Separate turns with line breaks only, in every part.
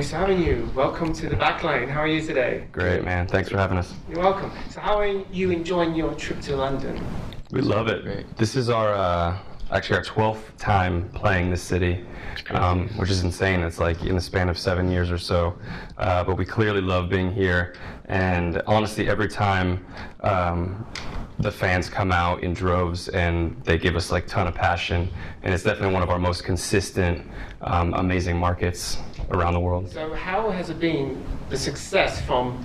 Boyce Avenue. Welcome to the Backline. How are you today?
Great, man. Thanks for having us.
You're welcome. So how are you enjoying your trip to London?
We love it.
Great.
This is our actually our 12th time playing this city, which is insane. It's like in the span of 7 years or so. But we clearly love being here. And honestly, every time the fans come out in droves and they give us like ton of passion, and it's definitely one of our most consistent, amazing markets around the world.
So how has it been, the success from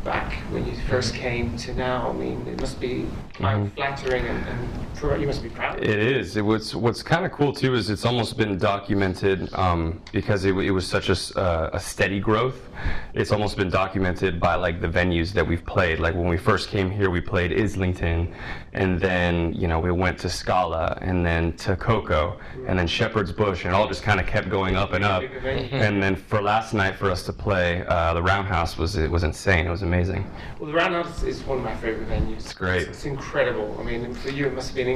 back when you first came to now? I mean, it must be quite flattering and you must be proud.
It is. What's kind of cool too is it's almost been documented because it was such a steady growth. It's almost been documented by like the venues that we've played. Like when we first came here, we played Islington, and then we went to Scala, and then to Coco, and then Shepherd's Bush, and it all just kind of kept going up and up. And then for last night for us to play the Roundhouse was insane. It was amazing.
Well, the Roundhouse is one of my favorite venues.
It's great.
It's incredible. I mean, for you it must have been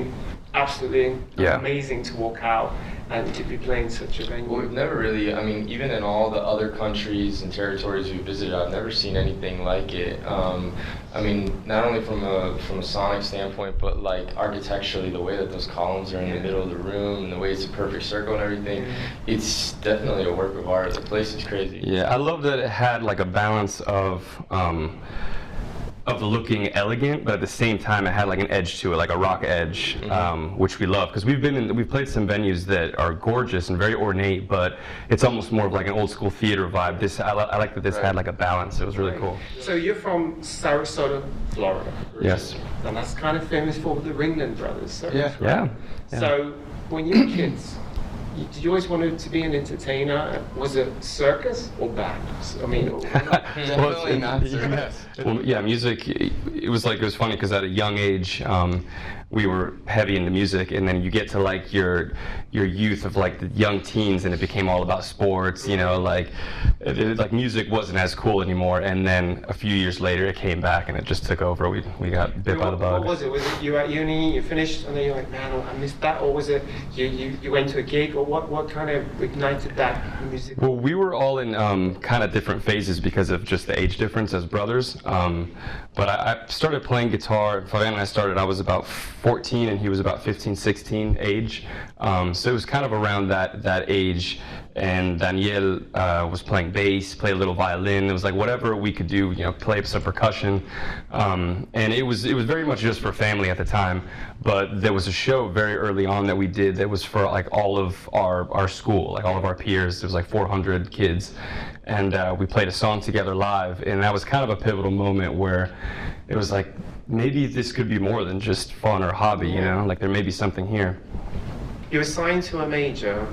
absolutely amazing to walk out and to be playing such a venue.
Well, we've never really, I mean, even in all the other countries and territories we visited, I've never seen anything like it. I mean, not only from a sonic standpoint, but like architecturally, the way that those columns are in the middle of the room and the way it's a perfect circle and everything, it's definitely a work of art. The place is crazy.
Yeah, I love that it had like a balance of looking elegant, but at the same time it had like an edge to it, like a rock edge, which we love because we've played some venues that are gorgeous and very ornate, but it's almost more of like an old school theater vibe. I like that this had like a balance. It was really cool.
So you're from Sarasota, Florida.
Yes.
And that's kind of famous for the Ringling Brothers. So
Yeah.
So when you were kids, did you always want to be an entertainer? Was it circus or band? I mean,
Definitely not circus.
Well, yeah, music. It was funny because at a young age, we were heavy into music, and then you get to like your youth of like the young teens, and it became all about sports. Like music wasn't as cool anymore. And then a few years later, it came back, and it just took over. We got bit by the bug.
What was it? Was it you at uni, you finished, and then you're like, man, I missed that, or was it you went to a gig, or what kind of ignited that music?
Well, we were all in kind of different phases because of just the age difference as brothers. But I started playing guitar. Fabian and I started, I was about 14 and he was about 15, 16 age. So it was kind of around that age. And Daniel was playing bass, played a little violin. It was like whatever we could do, play some percussion. And it was very much just for family at the time. But there was a show very early on that we did that was for like all of our school, like all of our peers. There was like 400 kids. And we played a song together live. And that was kind of a pivotal moment where it was like, maybe this could be more than just fun or hobby, like there may be something here.
You were signed to a major,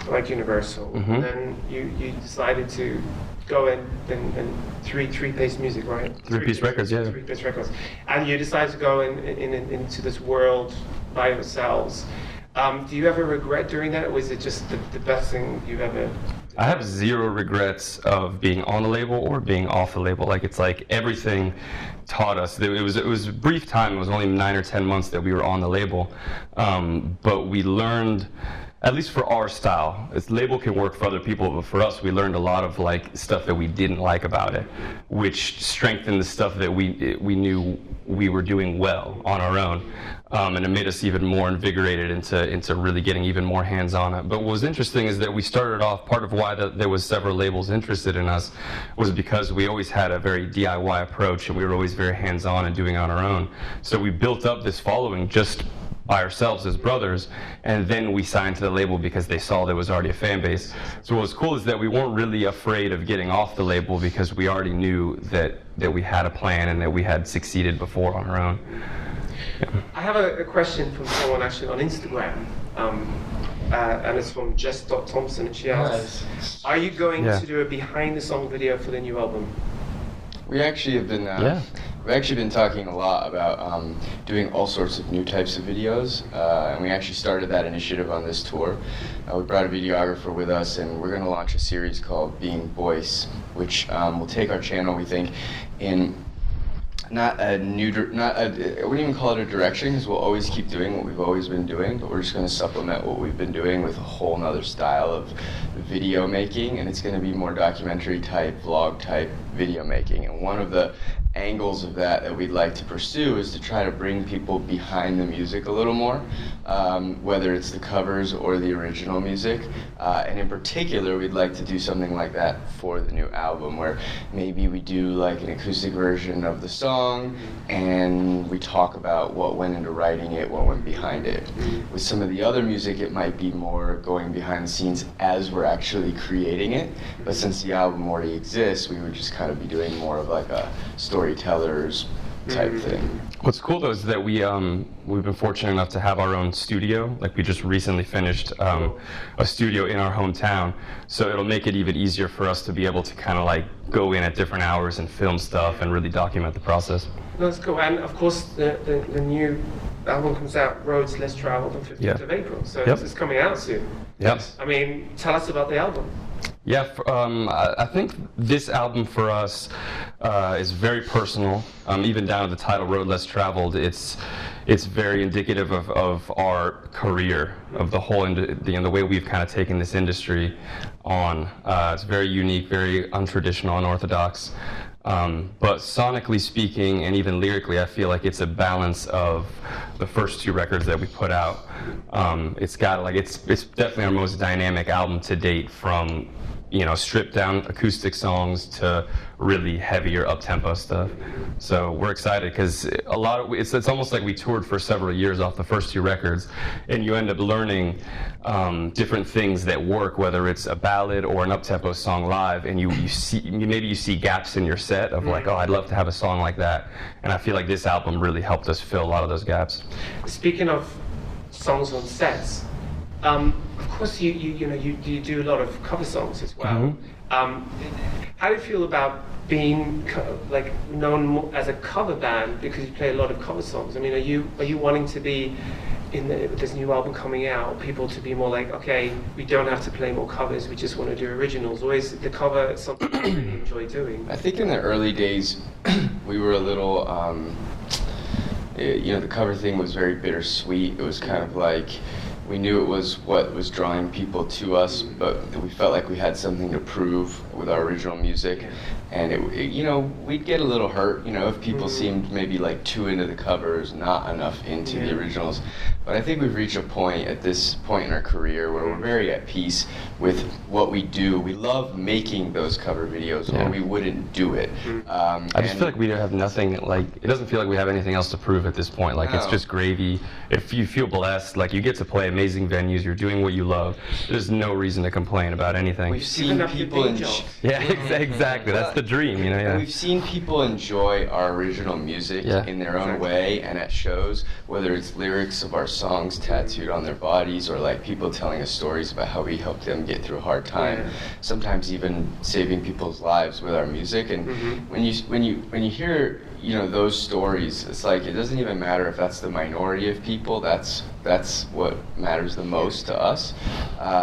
like Universal, and then you decided to go in and three-piece music, right?
Three-piece records, yeah.
Three-piece records. And you decided to go into this world by yourselves. Do you ever regret doing that, or was it just the best thing you've ever...
I have zero regrets of being on the label or being off the label. Like it's like everything taught us. It was a brief time. It was only 9 or 10 months that we were on the label, but we learned, at least for our style. This label can work for other people, but for us, we learned a lot of like stuff that we didn't like about it, which strengthened the stuff that we knew we were doing well on our own. And it made us even more invigorated into really getting even more hands on it. But what was interesting is that we started off, part of why there was several labels interested in us was because we always had a very DIY approach, and we were always very hands on and doing it on our own. So we built up this following just by ourselves as brothers, and then we signed to the label because they saw there was already a fan base. So what was cool is that we weren't really afraid of getting off the label because we already knew that we had a plan and that we had succeeded before on our own. Yeah.
I have a question from someone actually on Instagram, and it's from Jess.Thompson, and she asks, are you going to do a behind the song video for the new album?
We actually have been we've actually been talking a lot about doing all sorts of new types of videos, and we actually started that initiative on this tour. We brought a videographer with us, and we're going to launch a series called Being Boyce, which will take our channel, we think, in not a new, I wouldn't even call it a direction, because we'll always keep doing what we've always been doing, but we're just going to supplement what we've been doing with a whole nother style of video making, and it's going to be more documentary type, vlog type video making. And one of the angles of that we'd like to pursue is to try to bring people behind the music a little more, whether it's the covers or the original music. And in particular, we'd like to do something like that for the new album, where maybe we do like an acoustic version of the song and we talk about what went into writing it, what went behind it. With some of the other music, it might be more going behind the scenes as we're actually creating it. But since the album already exists, we would just kind of be doing more of like a storytellers type thing.
What's cool though is that we've been fortunate enough to have our own studio. Like we just recently finished a studio in our hometown, so it'll make it even easier for us to be able to kind of like go in at different hours and film stuff and really document the process.
That's cool. And of course, the new album comes out, Roads Less Traveled, on 15th of April. So it's coming out soon.
Yep.
I mean, tell us about the album.
Yeah, I think this album for us is very personal. Even down to the title, Road Less Traveled, it's very indicative of our career, of the whole, the way we've kind of taken this industry on. It's very unique, very untraditional, unorthodox. But sonically speaking, and even lyrically, I feel like it's a balance of the first two records that we put out. It's got like it's definitely our most dynamic album to date, from stripped down acoustic songs to really heavier up-tempo stuff. So we're excited because it's almost like we toured for several years off the first two records, and you end up learning different things that work, whether it's a ballad or an up-tempo song live, and you see gaps in your set of like, oh, I'd love to have a song like that. And I feel like this album really helped us fill a lot of those gaps.
Speaking of songs on sets, of course you do a lot of cover songs as well. How do you feel about being like known as a cover band because you play a lot of cover songs? I mean, are you wanting to be with this new album coming out, people to be more like, okay, we don't have to play more covers, we just want to do originals? Or is the cover something you really enjoy doing?
I think in the early days we were a little the cover thing was very bittersweet. It was kind of like we knew it was what was drawing people to us, but we felt like we had something to prove with our original music. And we'd get a little hurt, if people seemed maybe like too into the covers, not enough into the originals. But I think we've reached a point at this point in our career where we're very at peace with what we do. We love making those cover videos, or we wouldn't do it.
I just feel like we have nothing, it doesn't feel like we have anything else to prove at this point. It's just gravy. If you feel blessed, you get to play amazing venues, you're doing what you love, there's no reason to complain about anything.
We've seen people
exactly. That's the dream,
We've seen people enjoy our original music in their own way, and at shows, whether it's lyrics of our songs tattooed on their bodies, or people telling us stories about how we helped them get through a hard time. Sometimes even saving people's lives with our music. And when you hear those stories, it's like it doesn't even matter if that's the minority of people. That's what matters the most to us.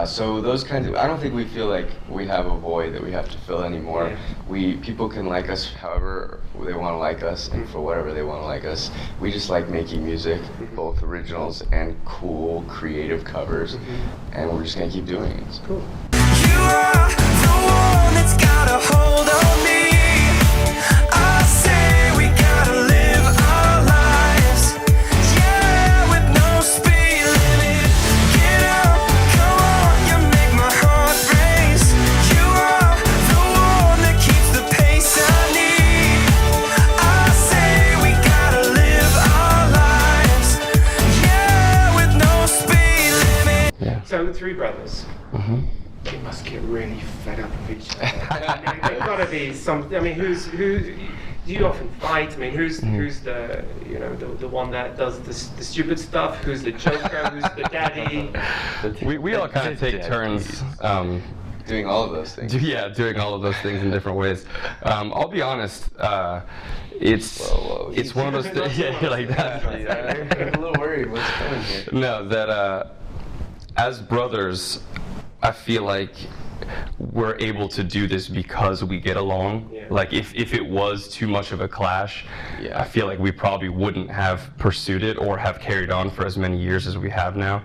So those kinds of, I don't think we feel like we have a void that we have to fill anymore. People can like us however they want to like us, and for whatever they want to like us. We just like making music, both originals and cool, creative covers, and we're just gonna keep doing it. It's cool.
You are the one that's got a hold on me. I say we gotta live our lives, with no speed limit. Get up, come on, you make my heart race. You are the one that keeps the pace I need. I say we gotta live our lives, with no speed limit.
So the three brothers. They must get really fed up of each other. There's got to be some. I mean, who do you often fight? I mean, who's the the one that does the stupid stuff? Who's the joker? Who's the daddy?
We all kind of take turns.
Doing all of those things.
Doing all of those things in different ways. I'll be honest. It's one of those things. You're like that.
I'm a little worried. What's coming here?
No, that as brothers, I feel like we're able to do this because we get along.
Yeah.
Like if it was too much of a clash,
Yeah.
I feel like we probably wouldn't have pursued it or have carried on for as many years as we have now.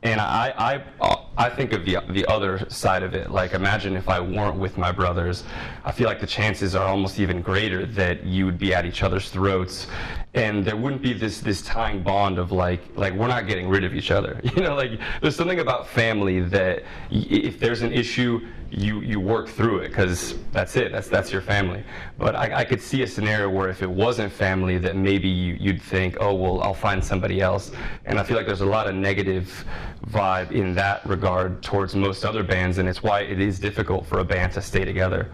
And I think of the other side of it. Like, imagine if I weren't with my brothers. I feel like the chances are almost even greater that you would be at each other's throats, and there wouldn't be this tying bond of like we're not getting rid of each other. You know, like there's something about family that if there's an issue, you work through it because that's it. That's your family. But I could see a scenario where if it wasn't family, that maybe you'd think, oh well, I'll find somebody else. And I feel like there's a lot of negative vibe in that regard towards most other bands, and it's why it is difficult for a band to stay together.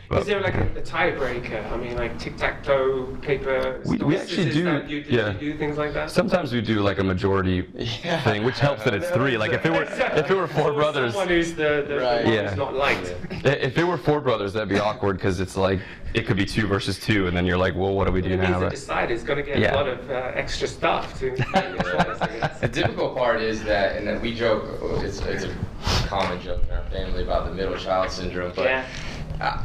But,
is there like a tiebreaker? I mean, like tic-tac-toe, paper,
we actually do.
Do you do things like that?
Sometimes we do like a majority thing, which helps that it's three. Like if it were four brothers,
someone who's the
Right.
one
Yeah.
who's not liked.
if it were four brothers, that'd be awkward because it's like it could be 2 versus 2, and then you're like, well, what do we do
It means
now?
the
Right?
decider is going to get
Yeah.
a lot of extra stuff to.
The difficult part is that, and then we joke, it's a common joke in our family about the middle child syndrome, but
Yeah.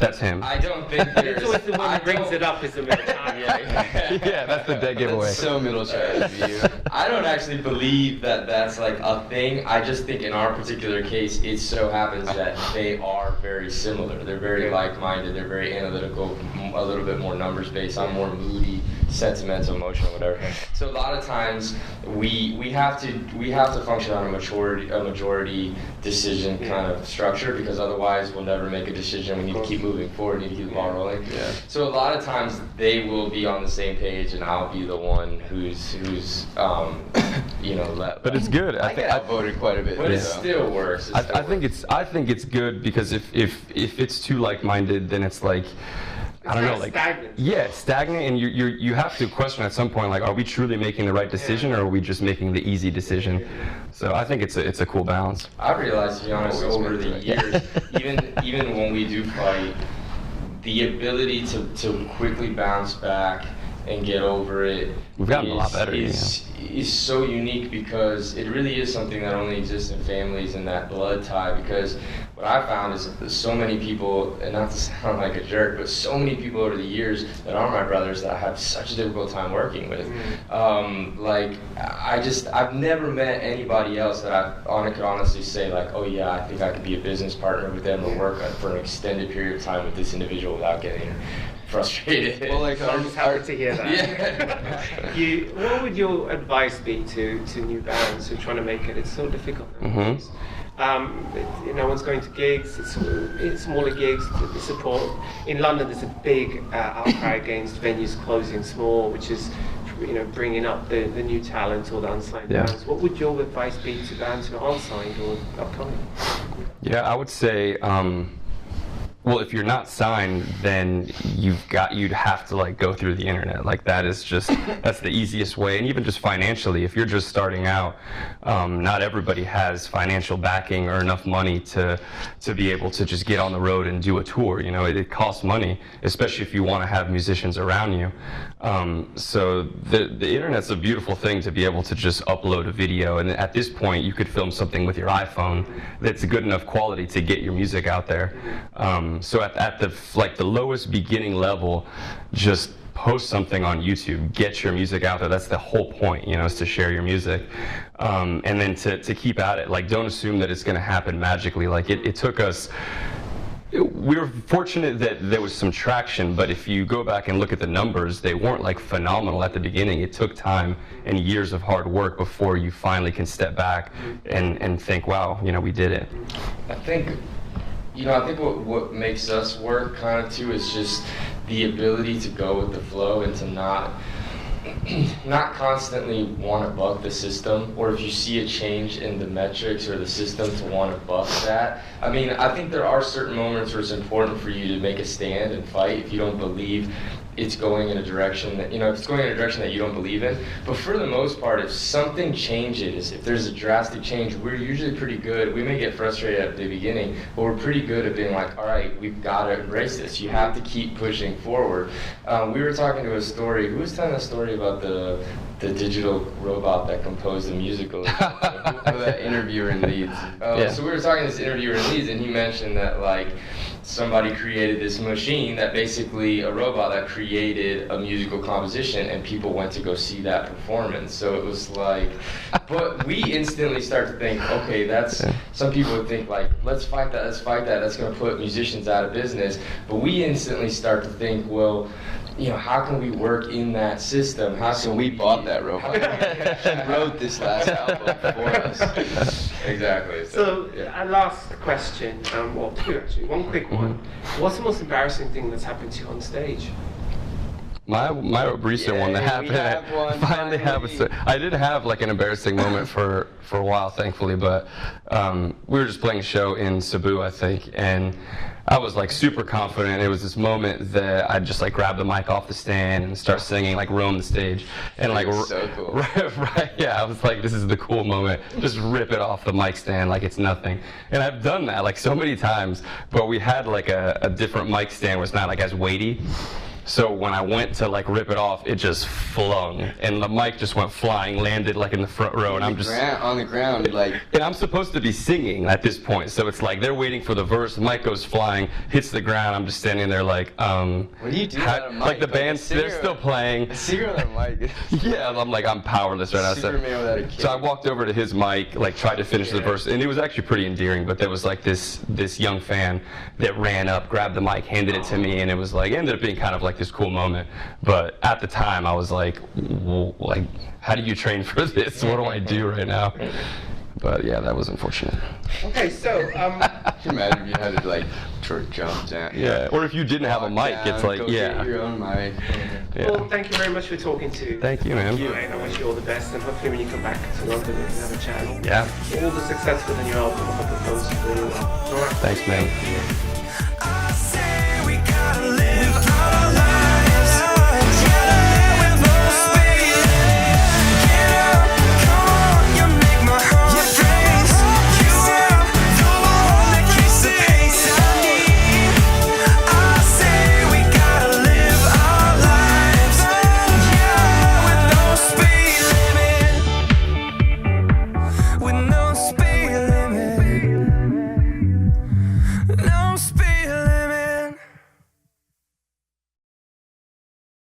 That's him.
I don't think there's.
It's always the one
I
who brings
don't-
it up is the middle child.
Yeah, that's the dead giveaway.
That's so middle child of you. I don't actually believe that that's like a thing. I just think in our particular case, it so happens that they are very similar. They're very like-minded. They're very analytical, a little bit more numbers-based. I'm more moody, sentimental, emotional, whatever. So a lot of times we have to function on a majority decision kind of structure, because otherwise we'll never make a decision. We need to keep moving forward. We need to keep the ball rolling.
Yeah.
So a lot of times they will be on the same page, and I'll be the one who's let.
But it's good.
I get outvoted quite a bit, but it
Yeah.
still works.
I think it's good because if it's too like-minded, then it's like. I don't know, like
stagnant.
Yeah, it's stagnant, and you have to question at some point, like, are we truly making the right decision, or are we just making the easy decision? So I think it's a cool balance.
I've realized, to be honest, over the years, even when we do fight, the ability to quickly bounce back and get over it.
We've gotten a lot better,
Is so unique, because it really is something that only exists in families, and that blood tie. Because what I found is that so many people, and not to sound like a jerk, but so many people over the years that are my brothers that I have such a difficult time working with. I've never met anybody else that I could honestly say, like, oh yeah, I think I could be a business partner with them or work for an extended period of time with this individual without getting frustrated.
Well, like
I'm just happy to hear that.
Yeah.
What would your advice be to new bands who are trying to make it? It's so difficult nowadays. No one's going to gigs. It's smaller gigs. The support in London, there's a big outcry against venues closing small, which is bringing up the new talent or the unsigned bands. What would your advice be to bands who aren't signed or upcoming?
Yeah, I would say, well, if you're not signed, then you'd have to like go through the internet. Like that's the easiest way. And even just financially, if you're just starting out, not everybody has financial backing or enough money to be able to just get on the road and do a tour. It costs money, especially if you want to have musicians around you. So the internet's a beautiful thing to be able to just upload a video. And at this point, you could film something with your iPhone that's good enough quality to get your music out there. So at the lowest beginning level, just post something on YouTube, get your music out there. That's the whole point, is to share your music. And then to keep at it. Like, don't assume that it's going to happen magically. Like, it took us. We were fortunate that there was some traction, but if you go back and look at the numbers, they weren't like phenomenal at the beginning. It took time and years of hard work before you finally can step back and think, wow, we did it.
I think what makes us work kind of too is just the ability to go with the flow and to not constantly want to buck the system, or if you see a change in the metrics or the system, to want to buck that. I mean, I think there are certain moments where it's important for you to make a stand and fight if you don't believe it's going in a direction that, if it's going in a direction that you don't believe in. But for the most part, if something changes, if there's a drastic change, we're usually pretty good. We may get frustrated at the beginning, but we're pretty good at being like, all right, we've got to embrace this. You have to keep pushing forward. We were talking to a story. Who was telling a story about the the digital robot that composed the musical. The interviewer in Leeds. So we were talking to this interviewer in Leeds, and he mentioned that like somebody created this machine that basically a robot that created a musical composition, and people went to go see that performance. So it was like, but we instantly start to think, okay, that's, some people would think like, let's fight that, that's going to put musicians out of business. But we instantly start to think, well, you know, how can we work in that system? How can we
bought that robot? She wrote this last album for us.
Exactly.
So a last question, well, two actually. One quick one. What's the most embarrassing thing that's happened to you on stage?
My recent one that happened. I did have like an embarrassing moment for a while, thankfully, but we were just playing a show in Cebu, I think, and I was like super confident. It was this moment that I just like grab the mic off the stand and start singing, like roam the stage, and like
so cool.
right, yeah. I was like, this is the cool moment. Just rip it off the mic stand like it's nothing. And I've done that like so many times, but we had like a different mic stand where it's not like as weighty. So when I went to like rip it off, it just flung, and the mic just went flying, landed like in the front row, and I'm just
on the ground, like.
And I'm supposed to be singing at this point, so it's like they're waiting for the verse. The mic goes flying, hits the ground. I'm just standing there like,
What do you do on a mic?
Like the band's, they're still playing.
A singer on a mic.
Yeah, I'm like, I'm powerless right now.
Superman without a cape.
So I walked over to his mic, like tried to finish the verse, and it was actually pretty endearing. But there was like this young fan that ran up, grabbed the mic, handed it to me, and it was like, it ended up being kind of like this cool moment. But at the time, I was like, how do you train for this? What do I do right now? But yeah, that was unfortunate.
Okay, so
Can you imagine if you had to like jump down?
Yeah, or if you didn't have a mic, it's like,
go
yeah.
get your own mic.
Yeah.
well, thank you very much for talking to.
Thank you, man.
And I wish you all the best, and hopefully when you come back to London, we can have a chat.
Yeah.
All the success within your album. I hope it goes really well. All right.
Thanks, man.